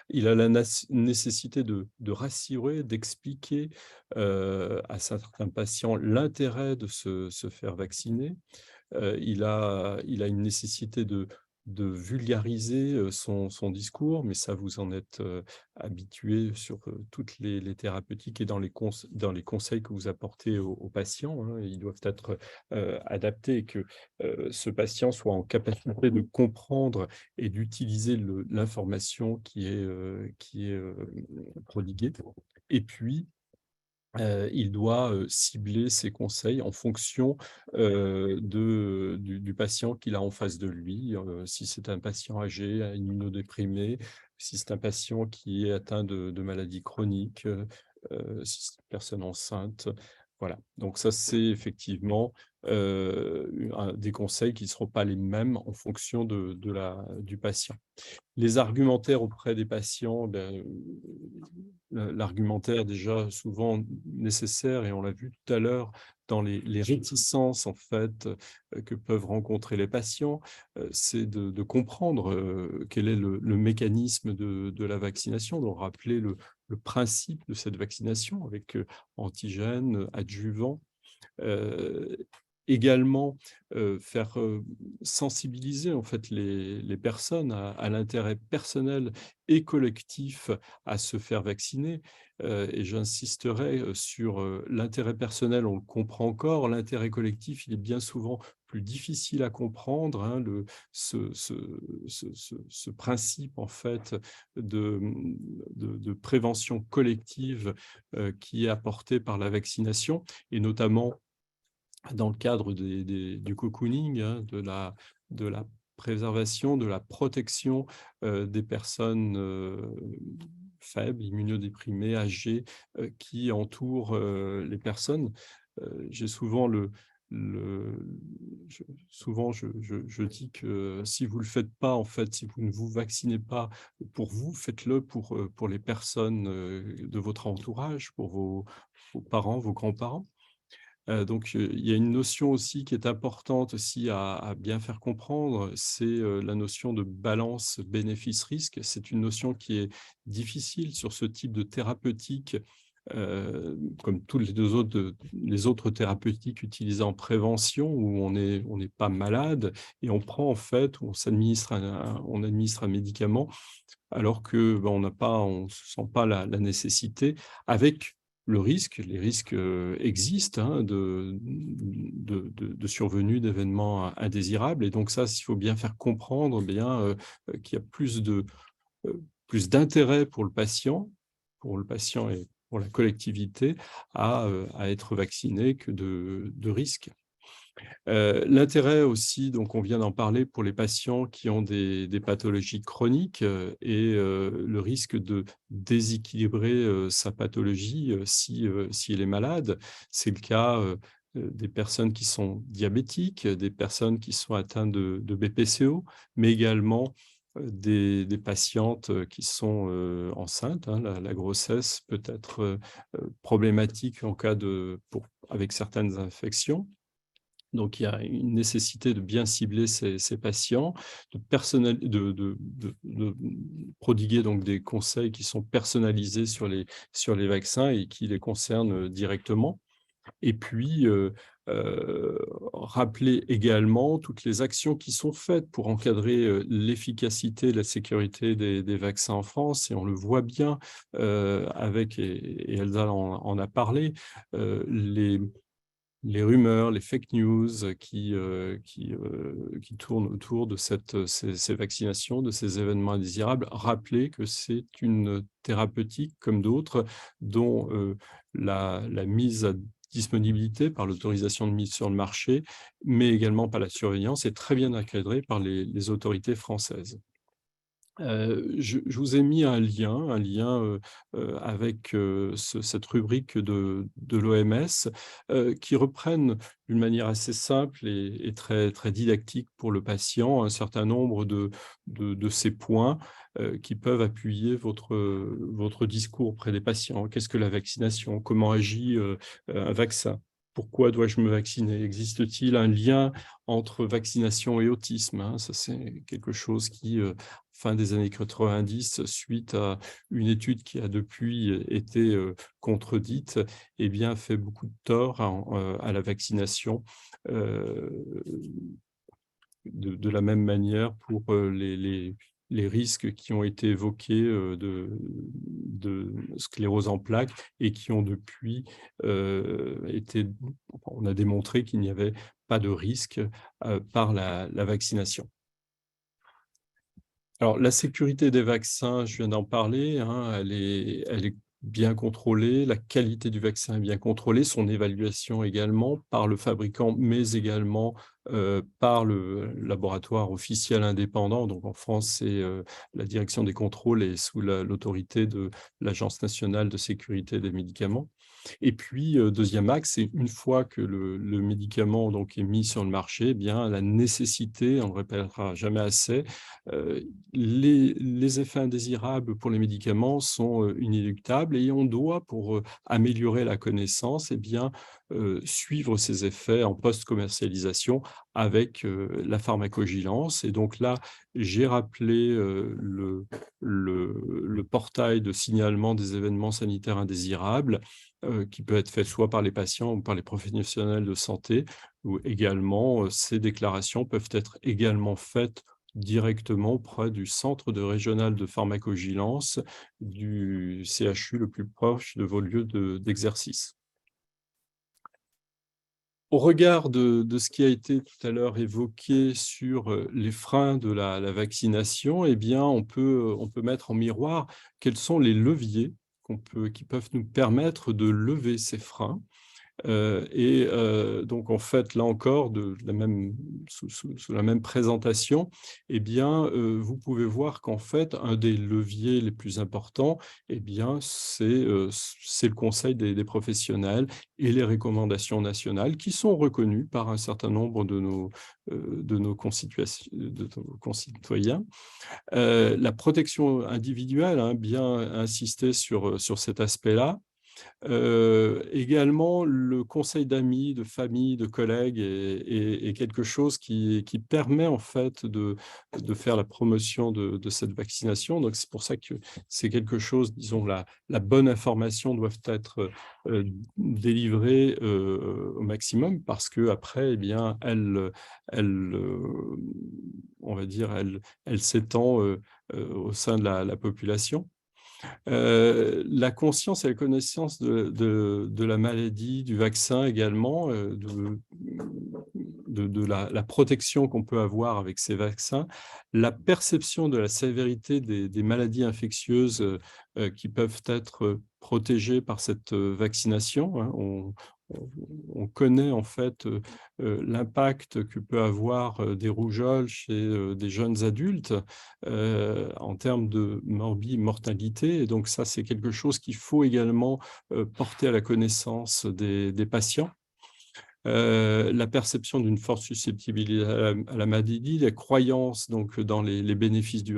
Il a la nécessité de rassurer, d'expliquer à certains patients l'intérêt de se faire vacciner. il a une nécessité de vulgariser son discours, mais ça, vous en êtes habitué sur toutes les thérapeutiques et dans les conseils que vous apportez aux patients, hein. Ils doivent être adaptés et que ce patient soit en capacité de comprendre et d'utiliser l'information qui est prodiguée. Et puis, il doit cibler ses conseils en fonction du patient qu'il a en face de lui. Si c'est un patient âgé, immunodéprimé, si c'est un patient qui est atteint de maladies chroniques, si c'est une personne enceinte. Voilà, donc ça, c'est effectivement des conseils qui ne seront pas les mêmes en fonction du patient. Les argumentaires auprès des patients, l'argumentaire déjà souvent nécessaire, et on l'a vu tout à l'heure, dans les réticences en fait que peuvent rencontrer les patients, c'est de comprendre quel est le mécanisme de la vaccination, de rappeler le principe de cette vaccination avec antigènes, adjuvants. Également, faire sensibiliser en fait les personnes à l'intérêt personnel et collectif à se faire vacciner, et j'insisterai sur l'intérêt personnel, on le comprend encore, l'intérêt collectif, il est bien souvent plus difficile à comprendre, hein, ce principe en fait de prévention collective qui est apporté par la vaccination, et notamment dans le cadre du cocooning, hein, de la préservation, de la protection des personnes faibles, immunodéprimées, âgées, qui entourent les personnes. J'ai souvent souvent je dis que si vous ne le faites pas, en fait, si vous ne vous vaccinez pas pour vous, faites-le pour les personnes de votre entourage, pour vos parents, vos grands-parents. Donc, il y a une notion aussi qui est importante aussi à bien faire comprendre, c'est la notion de balance bénéfice-risque. C'est une notion qui est difficile sur ce type de thérapeutique, comme tous les autres thérapeutiques utilisées en prévention, où on n'est pas malade et on prend en fait, on administre un médicament alors que, on ne sent pas la nécessité, avec le risque, les risques existent, hein, de survenue d'événements indésirables, et donc ça, il faut bien faire comprendre qu'il y a plus d'intérêt pour le patient et pour la collectivité à être vacciné que de risques. L'intérêt aussi, donc on vient d'en parler, pour les patients qui ont des pathologies chroniques et le risque de déséquilibrer sa pathologie si elle est malade. C'est le cas des personnes qui sont diabétiques, des personnes qui sont atteintes de BPCO, mais également des patientes qui sont enceintes, hein. La grossesse peut être problématique en cas avec certaines infections. Donc, il y a une nécessité de bien cibler ces patients, de prodiguer donc des conseils qui sont personnalisés sur les vaccins et qui les concernent directement. Et puis, rappeler également toutes les actions qui sont faites pour encadrer l'efficacité et la sécurité des vaccins en France. Et on le voit bien et Elsa en a parlé, les rumeurs, les fake news qui tournent autour de ces vaccinations, de ces événements indésirables. Rappeler que c'est une thérapeutique comme d'autres, dont la mise à disponibilité par l'autorisation de mise sur le marché, mais également par la surveillance, est très bien encadrée par les autorités françaises. Je vous ai mis un lien avec cette rubrique de l'OMS qui reprennent d'une manière assez simple et très, très didactique pour le patient un certain nombre de ces points qui peuvent appuyer votre discours auprès des patients. Qu'est-ce que la vaccination? Comment agit un vaccin? pourquoi dois-je me vacciner? Existe-t-il un lien entre vaccination et autisme, hein? Ça, c'est quelque chose qui, fin des années 90, suite à une étude qui a depuis été contredite, eh bien, fait beaucoup de tort à la vaccination. De la même manière pour les risques qui ont été évoqués de sclérose en plaques et qui ont depuis été, on a démontré qu'il n'y avait pas de risque par la vaccination. Alors, la sécurité des vaccins, je viens d'en parler, hein, elle est bien contrôlée, la qualité du vaccin est bien contrôlée, son évaluation également par le fabricant, mais également par le laboratoire officiel indépendant. Donc en France, c'est la direction des contrôles et sous l'autorité de l'Agence nationale de sécurité des médicaments. Et puis, deuxième axe, c'est une fois que le médicament donc, est mis sur le marché, eh bien, la nécessité, on ne le répétera jamais assez, les effets indésirables pour les médicaments sont inéluctables et on doit, pour améliorer la connaissance, eh bien, suivre ces effets en post-commercialisation avec la pharmacovigilance. Et donc là, j'ai rappelé le portail de signalement des événements sanitaires indésirables qui peut être fait soit par les patients ou par les professionnels de santé, ou également ces déclarations peuvent être également faites directement auprès du centre de régional de pharmacovigilance du CHU le plus proche de vos lieux d'exercice. Au regard de ce qui a été tout à l'heure évoqué sur les freins de la vaccination, eh bien, on peut mettre en miroir quels sont les leviers qui peuvent nous permettre de lever ces freins. Donc en fait, là encore, sous la même présentation, eh bien, vous pouvez voir qu'en fait, un des leviers les plus importants, eh bien, c'est le conseil des professionnels et les recommandations nationales qui sont reconnues par un certain nombre de nos concitoyens. La protection individuelle, hein, bien insister sur cet aspect-là. Également, le conseil d'amis, de famille, de collègues est quelque chose qui permet en fait de faire la promotion de cette vaccination. Donc c'est pour ça que c'est quelque chose, disons, la bonne information doit être délivrée au maximum parce qu'après, eh bien, on va dire, elle s'étend au sein de la population. La conscience et la connaissance de la maladie, du vaccin également, de la protection qu'on peut avoir avec ces vaccins, la perception de la sévérité des maladies infectieuses qui peuvent être protégées par cette vaccination, hein. On connaît en fait l'impact que peut avoir des rougeoles chez des jeunes adultes en termes de mortalité. Et donc ça, c'est quelque chose qu'il faut également porter à la connaissance des patients. La perception d'une forte susceptibilité à la maladie, la croyance donc, dans les bénéfices du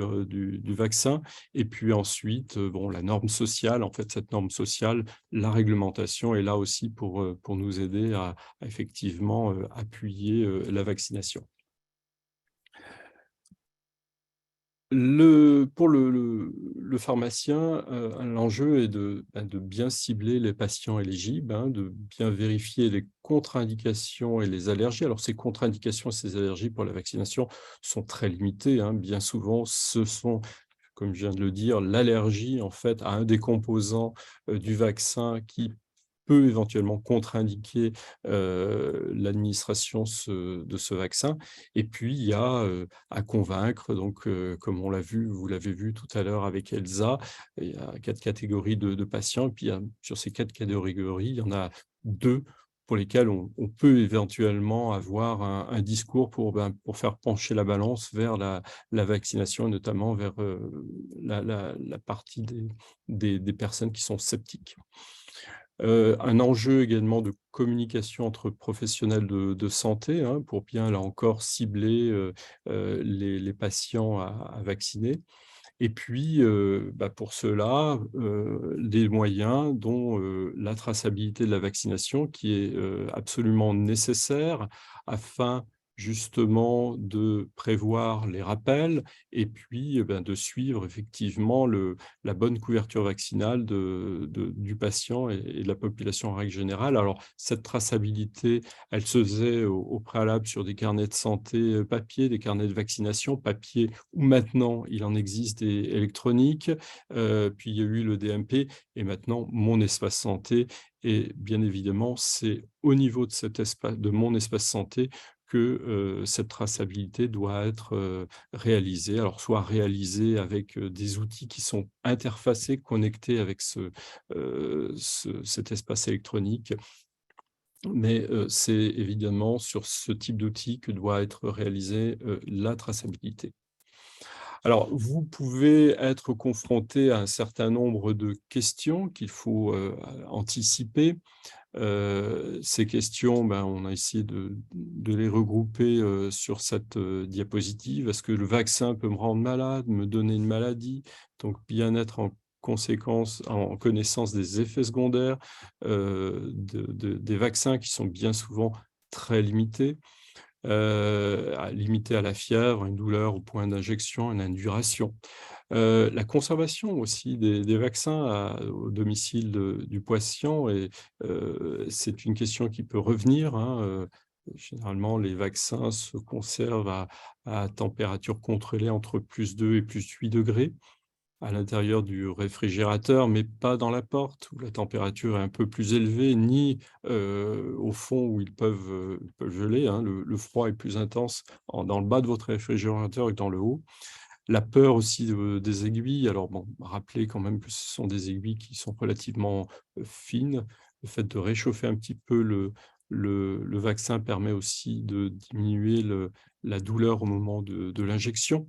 vaccin, et puis ensuite, bon, la norme sociale, en fait, cette norme sociale, la réglementation est là aussi pour nous aider à effectivement appuyer la vaccination. Pour le pharmacien, l'enjeu est de bien cibler les patients éligibles, hein, de bien vérifier les contre-indications et les allergies. Alors, ces contre-indications et ces allergies pour la vaccination sont très limitées, hein. Bien souvent, ce sont, comme je viens de le dire, l'allergie en fait à un des composants du vaccin qui peut éventuellement contre-indiquer l'administration de ce vaccin. Et puis, il y a à convaincre, donc, comme on l'a vu, vous l'avez vu tout à l'heure avec Elsa, il y a 4 catégories de patients. Et puis, sur ces 4 catégories, il y en a 2 pour lesquelles on peut éventuellement avoir un discours pour faire pencher la balance vers la vaccination, et notamment vers la partie des personnes qui sont sceptiques. Un enjeu également de communication entre professionnels de santé, hein, pour bien, là encore, cibler les patients à vacciner. Et puis, pour cela, des moyens dont la traçabilité de la vaccination qui est absolument nécessaire afin justement de prévoir les rappels et puis de suivre effectivement la bonne couverture vaccinale du patient et de la population en règle générale. Alors, cette traçabilité, elle se faisait au préalable sur des carnets de santé papier, des carnets de vaccination papier, où maintenant il en existe des électroniques, puis il y a eu le DMP et maintenant Mon Espace Santé. Et bien évidemment, c'est au niveau de cet espace, de Mon Espace Santé, que cette traçabilité doit être réalisée. Alors, soit réalisée avec des outils qui sont interfacés, connectés avec cet espace électronique, mais c'est évidemment sur ce type d'outil que doit être réalisée la traçabilité. Alors, vous pouvez être confronté à un certain nombre de questions qu'il faut anticiper. Ces questions, on a essayé de les regrouper sur cette diapositive. Est-ce que le vaccin peut me rendre malade, me donner une maladie? Donc, bien être en connaissance des effets secondaires des vaccins qui sont bien souvent très limités. Limité à la fièvre, une douleur au point d'injection, une induration. La conservation aussi des vaccins au domicile du patient, et c'est une question qui peut revenir, hein. Généralement, les vaccins se conservent à température contrôlée entre +2 et +8 degrés à l'intérieur du réfrigérateur, mais pas dans la porte où la température est un peu plus élevée, ni au fond où ils peuvent geler, hein. Le froid est plus intense dans le bas de votre réfrigérateur que dans le haut. La peur aussi des aiguilles. Alors bon, rappelez quand même que ce sont des aiguilles qui sont relativement fines. Le fait de réchauffer un petit peu le vaccin permet aussi de diminuer la douleur au moment de l'injection.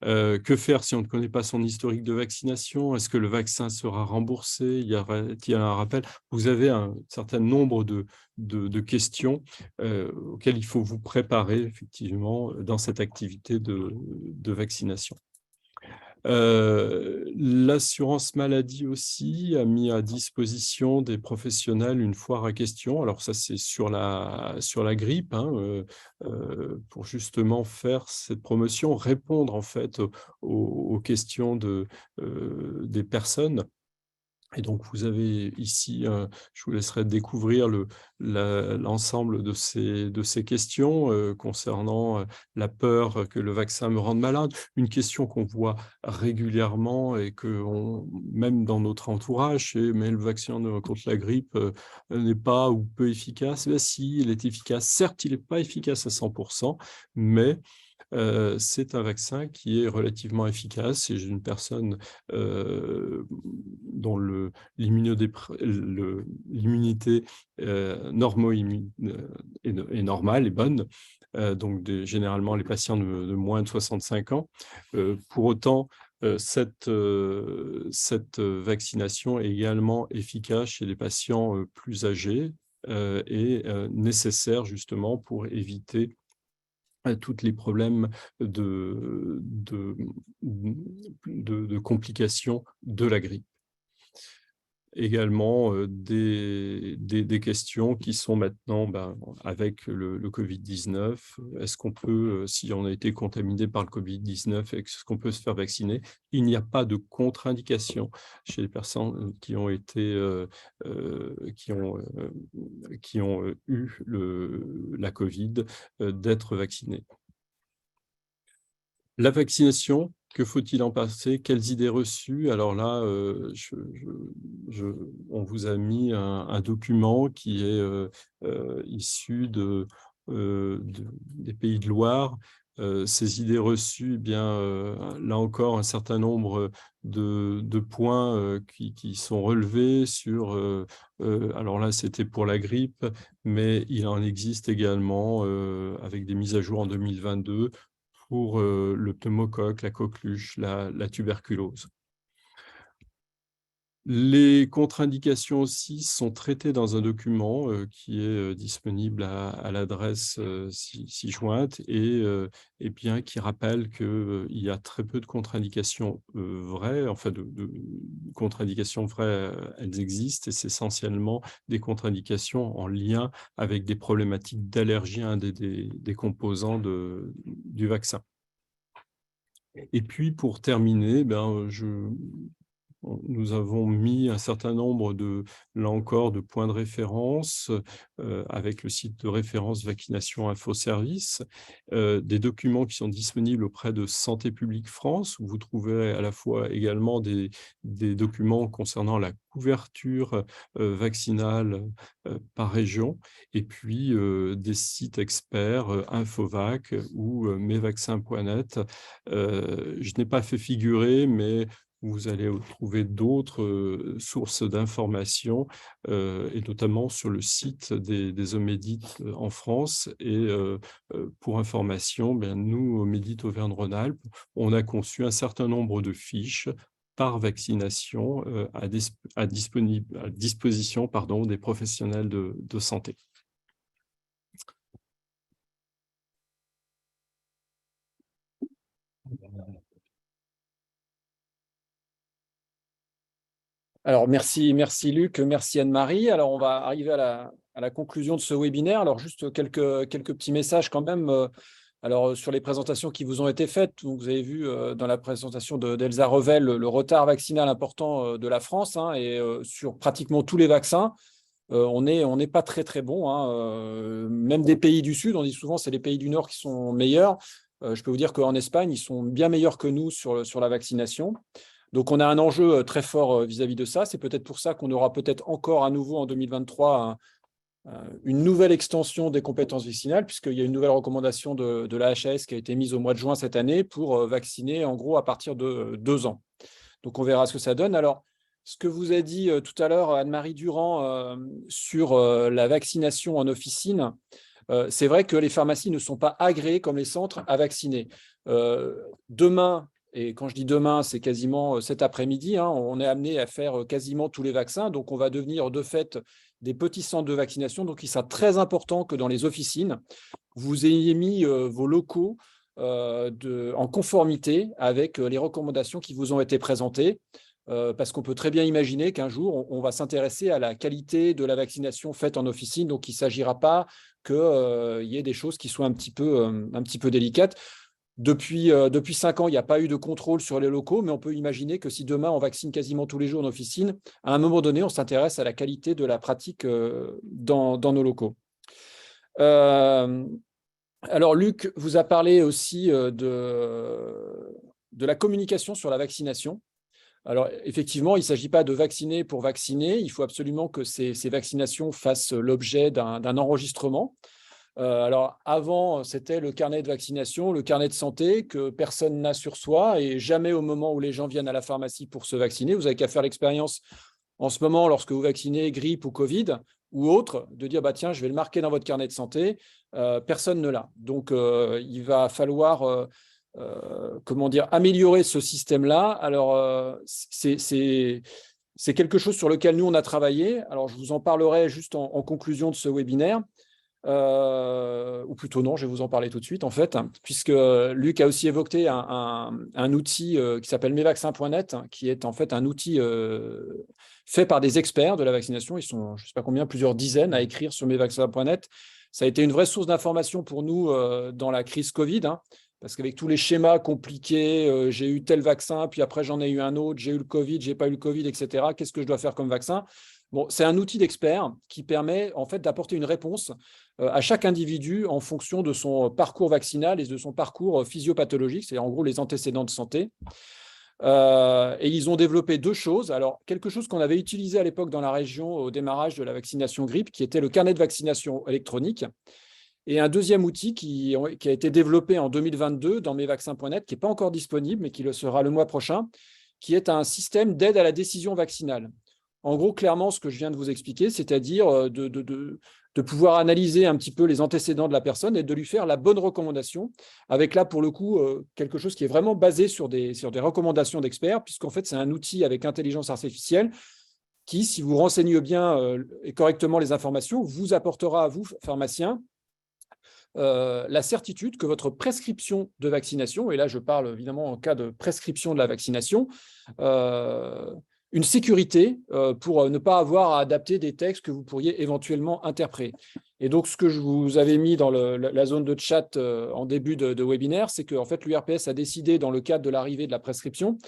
Que faire si on ne connaît pas son historique de vaccination? Est-ce que le vaccin sera remboursé? Y aura-t-il un rappel? Vous avez un certain nombre de questions auxquelles il faut vous préparer effectivement dans cette activité de vaccination. L'assurance maladie aussi a mis à disposition des professionnels une foire à questions. Alors ça, c'est sur la grippe, hein, pour justement faire cette promotion, répondre en fait aux questions des personnes. Et donc, vous avez ici, je vous laisserai découvrir l'ensemble de ces questions concernant la peur que le vaccin me rende malade. Une question qu'on voit régulièrement et même dans notre entourage, c'est « mais le vaccin contre la grippe n'est pas ou peu efficace ». Ben si, il est efficace. Certes, il n'est pas efficace à 100%, mais c'est un vaccin qui est relativement efficace. C'est une personne dont l'immunité est normale, est bonne. Donc généralement, les patients de moins de 65 ans. Pour autant, cette vaccination est également efficace chez les patients plus âgés et nécessaire justement pour éviter tous les problèmes de complications de la grippe. Également, des questions qui sont maintenant, avec le Covid-19, est-ce qu'on peut, si on a été contaminé par le Covid-19, est-ce qu'on peut se faire vacciner? Il n'y a pas de contre-indication chez les personnes qui ont eu la Covid d'être vaccinées. La vaccination, que faut-il en penser? Quelles idées reçues? Alors là, on vous a mis un document qui est issu des Pays de Loire. Ces idées reçues, là encore, un certain nombre de points qui sont relevés sur... alors là, c'était pour la grippe, mais il en existe également avec des mises à jour en 2022 pour le pneumocoque, la coqueluche, la tuberculose. Les contre-indications aussi sont traitées dans un document qui est disponible à l'adresse ci-jointe et bien qui rappelle qu'il y a très peu de contre-indications vraies, enfin de contre-indications vraies, elles existent et c'est essentiellement des contre-indications en lien avec des problématiques d'allergie à un des composants du vaccin. Et puis pour terminer, nous avons mis un certain nombre là encore, de points de référence avec le site de référence Vaccination Info Service, des documents qui sont disponibles auprès de Santé publique France, où vous trouverez à la fois également des documents concernant la couverture vaccinale par région, et puis des sites experts, Infovac ou mesvaccins.net. Je n'ai pas fait figurer, mais vous allez trouver d'autres sources d'informations, et notamment sur le site des Omédites en France. Et pour information, nous, Omédites Auvergne-Rhône-Alpes, on a conçu un certain nombre de fiches par vaccination à disposition des professionnels de santé. Alors, merci Luc, merci Anne-Marie. Alors, on va arriver à la conclusion de ce webinaire. Alors, juste quelques petits messages quand même. Alors, sur les présentations qui vous ont été faites, vous avez vu dans la présentation d'Elsa Revel le retard vaccinal important de la France, hein, et sur pratiquement tous les vaccins, on n'est pas très très bon, hein. Même des pays du Sud, on dit souvent que c'est les pays du Nord qui sont meilleurs. Je peux vous dire qu'en Espagne, ils sont bien meilleurs que nous sur la vaccination. Donc, on a un enjeu très fort vis-à-vis de ça. C'est peut-être pour ça qu'on aura peut-être encore à nouveau en 2023 une nouvelle extension des compétences vaccinales, puisqu'il y a une nouvelle recommandation de la HAS qui a été mise au mois de juin cette année pour vacciner en gros à partir de 2 ans. Donc, on verra ce que ça donne. Alors, ce que vous a dit tout à l'heure Anne-Marie Durand sur la vaccination en officine, c'est vrai que les pharmacies ne sont pas agréées comme les centres à vacciner. Demain, et quand je dis demain, c'est quasiment cet après-midi, hein, on est amené à faire quasiment tous les vaccins. Donc, on va devenir de fait des petits centres de vaccination. Donc, il sera très important que dans les officines, vous ayez mis vos locaux en conformité avec les recommandations qui vous ont été présentées. Parce qu'on peut très bien imaginer qu'un jour, on va s'intéresser à la qualité de la vaccination faite en officine. Donc, il ne s'agira pas qu'il y ait des choses qui soient un petit peu délicates. Depuis 5 ans, il n'y a pas eu de contrôle sur les locaux, mais on peut imaginer que si demain, on vaccine quasiment tous les jours en officine, à un moment donné, on s'intéresse à la qualité de la pratique dans nos locaux. Alors, Luc vous a parlé aussi de la communication sur la vaccination. Alors, effectivement, il ne s'agit pas de vacciner pour vacciner. Il faut absolument que ces vaccinations fassent l'objet d'un enregistrement. Alors, avant, c'était le carnet de vaccination, le carnet de santé que personne n'a sur soi et jamais au moment où les gens viennent à la pharmacie pour se vacciner. Vous n'avez qu'à faire l'expérience en ce moment lorsque vous vaccinez grippe ou Covid ou autre, de dire tiens, je vais le marquer dans votre carnet de santé. Personne ne l'a. Donc, il va falloir améliorer ce système-là. Alors, c'est quelque chose sur lequel nous, on a travaillé. Alors, je vous en parlerai juste en conclusion de ce webinaire. Ou plutôt non, je vais vous en parler tout de suite en fait, puisque Luc a aussi évoqué un outil qui s'appelle mesvaccins.net, qui est en fait un outil fait par des experts de la vaccination. Ils sont, je ne sais pas combien, plusieurs dizaines à écrire sur mesvaccins.net. Ça a été une vraie source d'information pour nous dans la crise Covid, hein, parce qu'avec tous les schémas compliqués, j'ai eu tel vaccin, puis après j'en ai eu un autre, j'ai eu le Covid, j'ai pas eu le Covid, etc. Qu'est-ce que je dois faire comme vaccin ? Bon, c'est un outil d'expert qui permet en fait d'apporter une réponse à chaque individu en fonction de son parcours vaccinal et de son parcours physiopathologique, c'est en gros les antécédents de santé. Et ils ont développé 2 choses. Alors, quelque chose qu'on avait utilisé à l'époque dans la région au démarrage de la vaccination grippe, qui était le carnet de vaccination électronique. Et un deuxième outil qui a été développé en 2022 dans mesvaccins.net, qui n'est pas encore disponible, mais qui le sera le mois prochain, qui est un système d'aide à la décision vaccinale. En gros, clairement, ce que je viens de vous expliquer, c'est-à-dire de pouvoir analyser un petit peu les antécédents de la personne et de lui faire la bonne recommandation, avec là, pour le coup, quelque chose qui est vraiment basé sur des recommandations d'experts, puisqu'en fait, c'est un outil avec intelligence artificielle qui, si vous renseignez bien et correctement les informations, vous apportera à vous, pharmacien, la certitude que votre prescription de vaccination, et là je parle évidemment en cas de prescription de la vaccination, une sécurité pour ne pas avoir à adapter des textes que vous pourriez éventuellement interpréter. Et donc ce que je vous avais mis dans la zone de chat en début de webinaire, c'est que en fait, l'URPS a décidé, dans le cadre de l'arrivée de la prescription,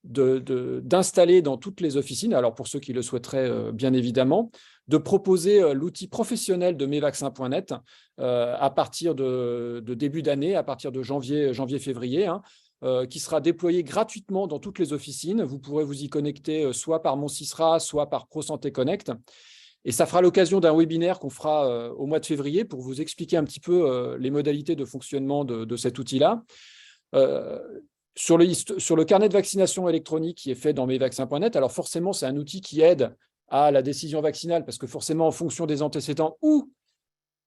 d'installer dans toutes les officines, alors pour ceux qui le souhaiteraient bien évidemment, de proposer l'outil professionnel de mesvaccins.net à partir de début d'année, à partir de janvier-février, qui sera déployé gratuitement dans toutes les officines. Vous pourrez vous y connecter soit par Mon Sisra, soit par ProSanté Connect. Et ça fera l'occasion d'un webinaire qu'on fera au mois de février pour vous expliquer un petit peu les modalités de fonctionnement de cet outil-là. Sur le carnet de vaccination électronique qui est fait dans mesvaccins.net, alors forcément, c'est un outil qui aide à la décision vaccinale, parce que forcément, en fonction des antécédents, ou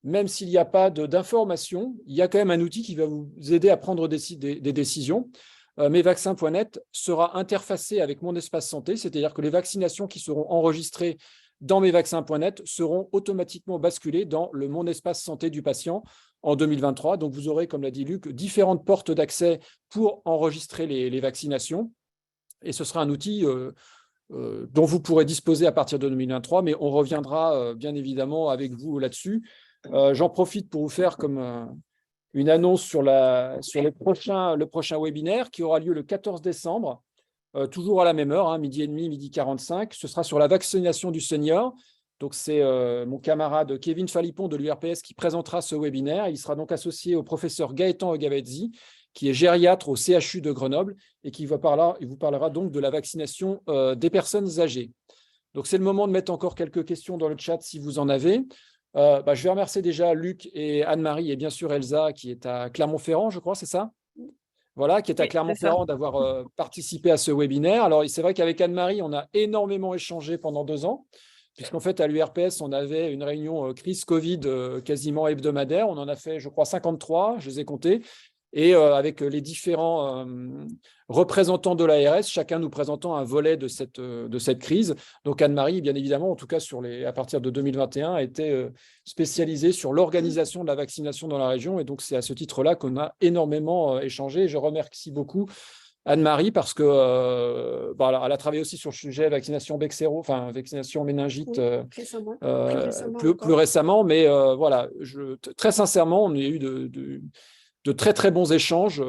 même s'il n'y a pas d'information, il y a quand même un outil qui va vous aider à prendre des décisions. Mesvaccins.net sera interfacé avec Mon Espace Santé, c'est-à-dire que les vaccinations qui seront enregistrées dans mesvaccins.net seront automatiquement basculées dans le Mon Espace Santé du patient en 2023. Donc, vous aurez, comme l'a dit Luc, différentes portes d'accès pour enregistrer les vaccinations. Et ce sera un outil dont vous pourrez disposer à partir de 2023, mais on reviendra bien évidemment avec vous là-dessus. J'en profite pour vous faire comme une annonce sur le prochain webinaire qui aura lieu le 14 décembre, toujours à la même heure, 12h30, 12h45. Ce sera sur la vaccination du senior. Donc, c'est mon camarade Kevin Falipon de l'URPS qui présentera ce webinaire. Il sera donc associé au professeur Gaëtan Ogavezzi, qui est gériatre au CHU de Grenoble et qui vous parlera donc de la vaccination des personnes âgées. Donc, c'est le moment de mettre encore quelques questions dans le chat si vous en avez. Je vais remercier déjà Luc et Anne-Marie et bien sûr Elsa qui est à Clermont-Ferrand, je crois, c'est ça ? Voilà, qui est à Clermont-Ferrand, d'avoir participé à ce webinaire. Alors, c'est vrai qu'avec Anne-Marie, on a énormément échangé pendant 2 ans, puisqu'en fait, à l'URPS, on avait une réunion crise Covid quasiment hebdomadaire. On en a fait, je crois, 53, je les ai comptés. Et avec les différents représentants de l'ARS, chacun nous présentant un volet de cette crise. Donc Anne-Marie, bien évidemment, en tout cas à partir de 2021, a été spécialisée sur l'organisation de la vaccination dans la région. Et donc c'est à ce titre-là qu'on a énormément échangé. Je remercie beaucoup Anne-Marie parce que elle a travaillé aussi sur le sujet vaccination Bexsero, enfin vaccination méningite plus récemment. Mais voilà, très sincèrement, on a eu de très, très bons échanges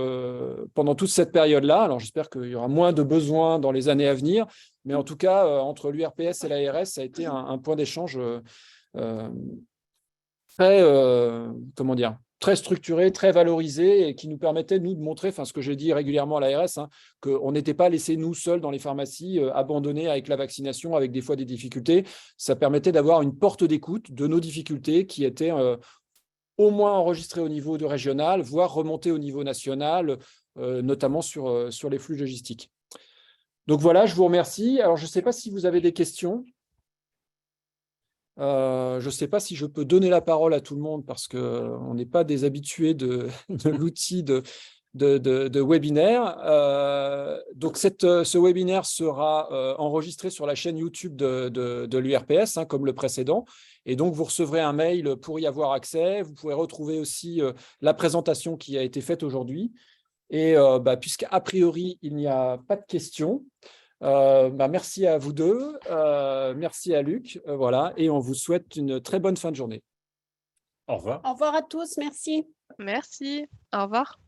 pendant toute cette période-là. Alors, j'espère qu'il y aura moins de besoins dans les années à venir. Mais en tout cas, entre l'URPS et l'ARS, ça a été un point d'échange très structuré, très valorisé et qui nous permettait, nous, de montrer, ce que j'ai dit régulièrement à l'ARS, qu'on n'était pas laissés, nous, seuls dans les pharmacies, abandonnés avec la vaccination, avec des fois des difficultés. Ça permettait d'avoir une porte d'écoute de nos difficultés qui étaient au moins enregistré au niveau de régional, voire remonter au niveau national, notamment sur les flux logistiques. Donc voilà, je vous remercie. Alors, je ne sais pas si vous avez des questions. Je ne sais pas si je peux donner la parole à tout le monde parce qu'on n'est pas des habitués de l'outil de webinaire. Donc, ce webinaire sera enregistré sur la chaîne YouTube de l'URPS, comme le précédent. Et donc, vous recevrez un mail pour y avoir accès. Vous pourrez retrouver aussi la présentation qui a été faite aujourd'hui. Et puisqu'à priori, il n'y a pas de questions, merci à vous deux. Merci à Luc. Voilà, et on vous souhaite une très bonne fin de journée. Au revoir. Au revoir à tous. Merci. Merci. Au revoir.